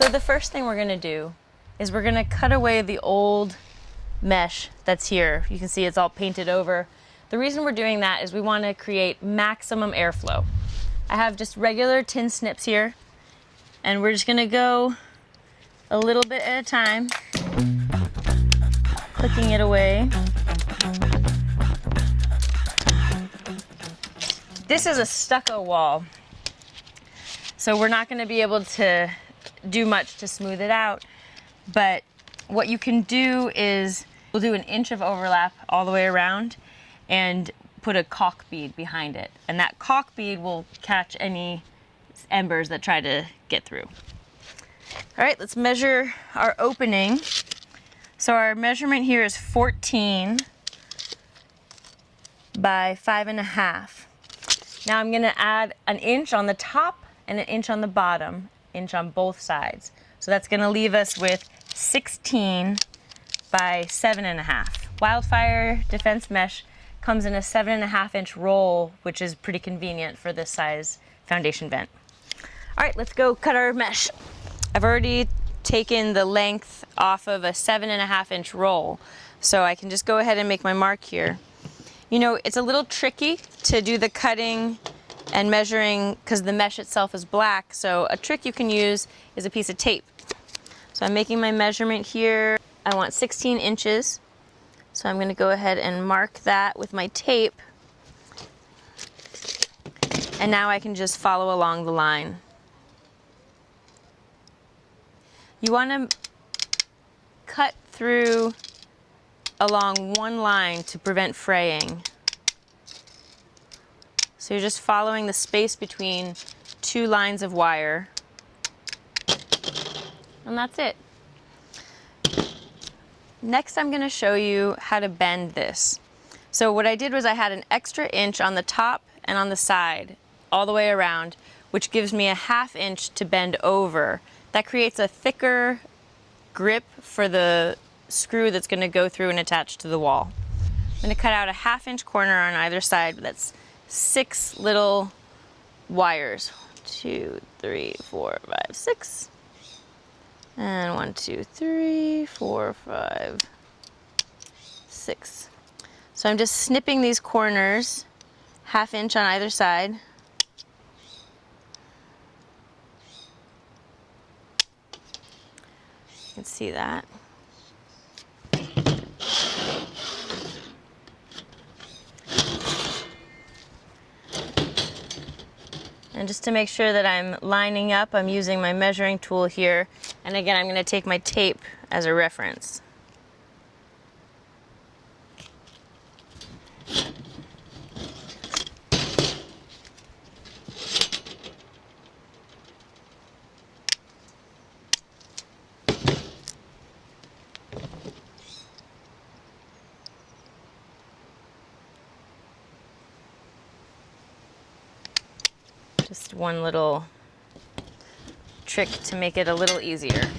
So the first thing we're gonna do is we're gonna cut away the old mesh that's here. You can see it's all painted over. The reason we're doing that is we want to create maximum airflow. I have just regular tin snips here, and we're just gonna go a little bit at a time, clicking it away. This is a stucco wall, so we're not gonna be able to do much to smooth it out, but what you can do is we'll do 1 inch of overlap all the way around and put a caulk bead behind it. And that caulk bead will catch any embers that try to get through. All right, let's measure our opening. So our measurement here is 14 by 5.5. Now I'm gonna add 1 inch on the top and 1 inch on the bottom, inch on both sides. So that's gonna leave us with 16 by 7.5. Wildfire Defense Mesh comes in a 7.5 inch roll, which is pretty convenient for this size foundation vent. All right, let's go cut our mesh. I've already taken the length off of a 7.5 inch roll, so I can just go ahead and make my mark here. You know, it's a little tricky to do the cutting and measuring because the mesh itself is black, so a trick you can use is a piece of tape. So I'm making my measurement here. I want 16 inches. So I'm gonna go ahead and mark that with my tape. And now I can just follow along the line. You wanna cut through along one line to prevent fraying. So you're just following the space between 2 lines of wire. And that's it. Next, I'm gonna show you how to bend this. So what I did was I had an extra inch on the top and on the side, all the way around, which gives me a 1/2 inch to bend over. That creates a thicker grip for the screw that's gonna go through and attach to the wall. I'm gonna cut out a 1/2 inch corner on either side, but that's 6 little wires. 2, 3, 4, 5, 6. And 1, 2, 3, 4, 5, 6. So I'm just snipping these corners, 1/2 inch on either side. You can see that. And just to make sure that I'm lining up, I'm using my measuring tool here. And again, I'm going to take my tape as a reference. Just one little trick to make it a little easier.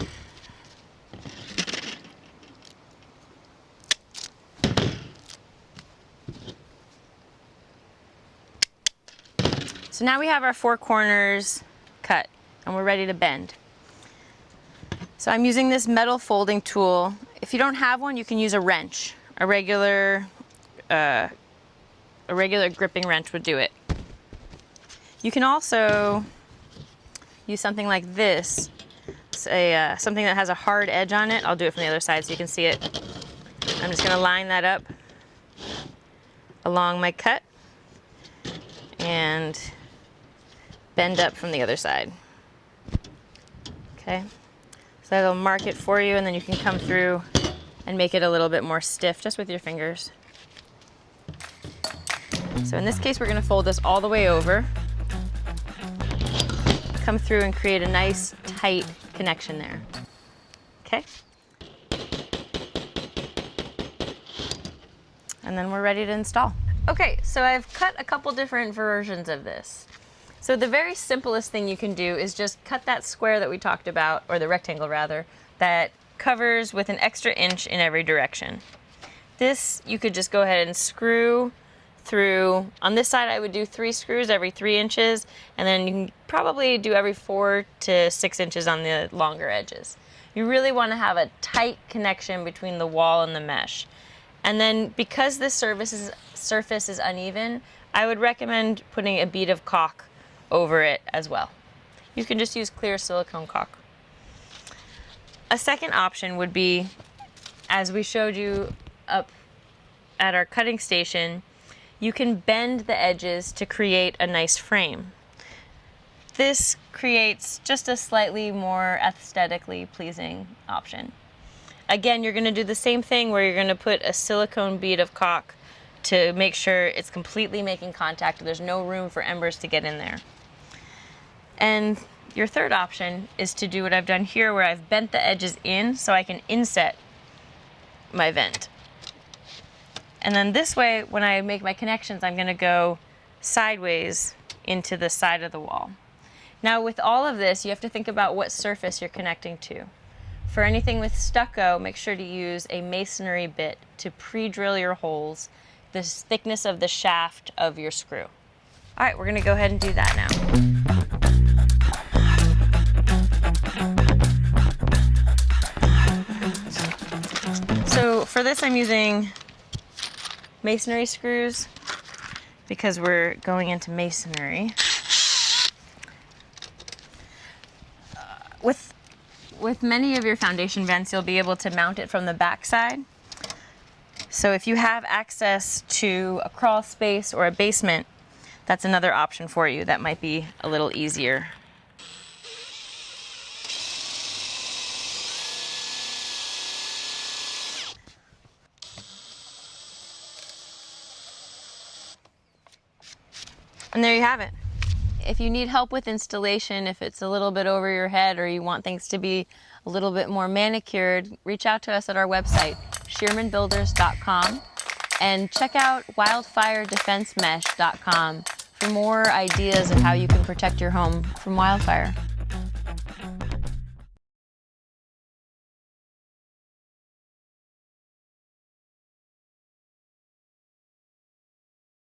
So now we have our 4 corners cut and we're ready to bend. So I'm using this metal folding tool. If you don't have one, you can use a wrench. A regular gripping wrench would do it. You can also use something like this, something that has a hard edge on it. I'll do it from the other side so you can see it. I'm just going to line that up along my cut and bend up from the other side. Okay, so that'll mark it for you, and then you can come through and make it a little bit more stiff just with your fingers. So in this case, we're going to fold this all the way over. Come through and create a nice tight connection there. Okay. And then we're ready to install. Okay, so I've cut a couple different versions of this. So the very simplest thing you can do is just cut that square that we talked about, or the rectangle rather, that covers with an extra inch in every direction. This you could just go ahead and screw through, on this side I would do 3 screws every 3 inches, and then you can probably do every 4 to 6 inches on the longer edges. You really want to have a tight connection between the wall and the mesh. And then because this surface is uneven, I would recommend putting a bead of caulk over it as well. You can just use clear silicone caulk. A second option would be, as we showed you up at our cutting station, you can bend the edges to create a nice frame. This creates just a slightly more aesthetically pleasing option. Again, you're going to do the same thing where you're going to put a silicone bead of caulk to make sure it's completely making contact. There's no room for embers to get in there. And your third option is to do what I've done here, where I've bent the edges in so I can inset my vent. And then this way, when I make my connections, I'm going to go sideways into the side of the wall. Now with all of this, you have to think about what surface you're connecting to. For anything with stucco, make sure to use a masonry bit to pre-drill your holes, the thickness of the shaft of your screw. All right, we're going to go ahead and do that now. So for this, I'm using masonry screws because we're going into masonry. With many of your foundation vents, you'll be able to mount it from the back side. So if you have access to a crawl space or a basement, that's another option for you. That might be a little easier. And there you have it. If you need help with installation, if it's a little bit over your head or you want things to be a little bit more manicured, reach out to us at our website, shearmanbuilders.com, and check out wildfiredefensemesh.com for more ideas of how you can protect your home from wildfire.